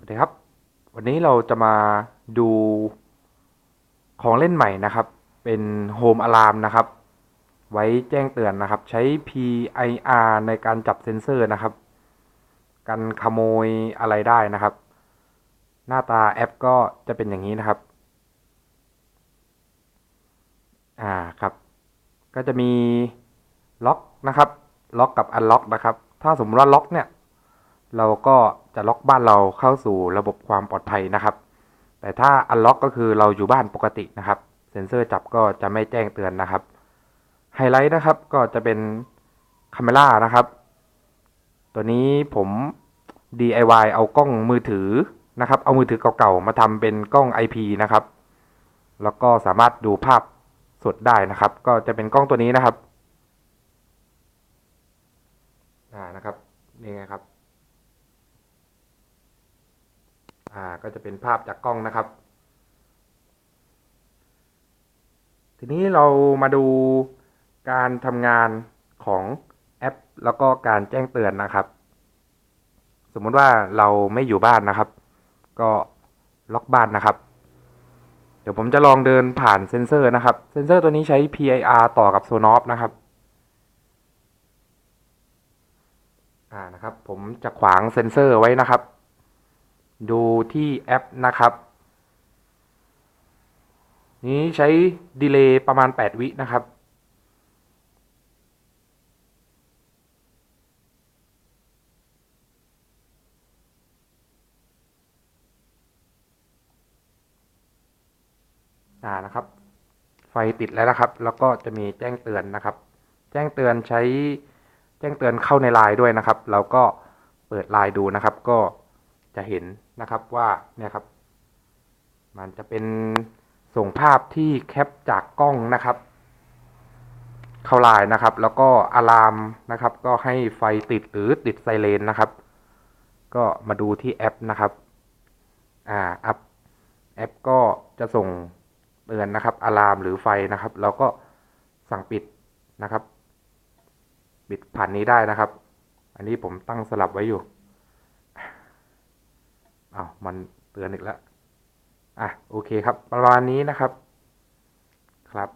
สวัสดีครับวันนี้เราจะมาดูของเล่นใหม่นะครับเป็นโฮมอะลามนะครับไว้แจ้งเตือนนะครับใช้ PIR ในการจับเซ็นเซอร์นะครับกันขโมยอะไรได้นะครับหน้าตาแอปก็จะเป็นอย่างนี้นะครับครับก็จะมีล็อกนะครับล็อกกับอันล็อกนะครับถ้าสมมติว่าล็อกเนี่ยเราก็จะล็อกบ้านเราเข้าสู่ระบบความปลอดภัยนะครับแต่ถ้าอันล็อกก็คือเราอยู่บ้านปกตินะครับเซ็นเซอร์จับก็จะไม่แจ้งเตือนนะครับไฮไลท์นะครับก็จะเป็นคาเมล่านะครับตัวนี้ผม DIY เอากล้องมือถือนะครับเอามือถือเก่าๆมาทำเป็นกล้อง IP นะครับแล้วก็สามารถดูภาพสดได้นะครับก็จะเป็นกล้องตัวนี้นะครับนะครับนี่ไงครับก็จะเป็นภาพจากกล้องนะครับทีนี้เรามาดูการทำงานของแอปแล้วก็การแจ้งเตือนนะครับสมมุติว่าเราไม่อยู่บ้านนะครับก็ล็อกบ้านนะครับเดี๋ยวผมจะลองเดินผ่านเซ็นเซอร์นะครับเซ็นเซอร์ตัวนี้ใช้ PIR ต่อกับ Sonos นะครับนะครับผมจะขวางเซ็นเซอร์ไว้นะครับดูที่แอปนะครับนี้ใช้ดีเลย์ประมาณ8วินะครับนะครับไฟติดแล้วนะครับแล้วก็จะมีแจ้งเตือนนะครับแจ้งเตือนใช้แจ้งเตือนเข้าในไลน์ด้วยนะครับเราก็เปิดไลน์ดูนะครับก็จะเห็นนะครับว่าเนี่ยครับมันจะเป็นส่งภาพที่แคปจากกล้องนะครับเข้าไลน์นะครับแล้วก็อะลามนะครับก็ให้ไฟติดหรือติดไซเรนนะครับก็มาดูที่แอปนะครับแอปก็จะส่งเตือนนะครับอะลามหรือไฟนะครับเราก็สั่งปิดนะครับปิดผ่านนี้ได้นะครับอันนี้ผมตั้งสลับไว้อยู่มันเตือนอีกแล้วโอเคครับประมาณนี้นะครับครับ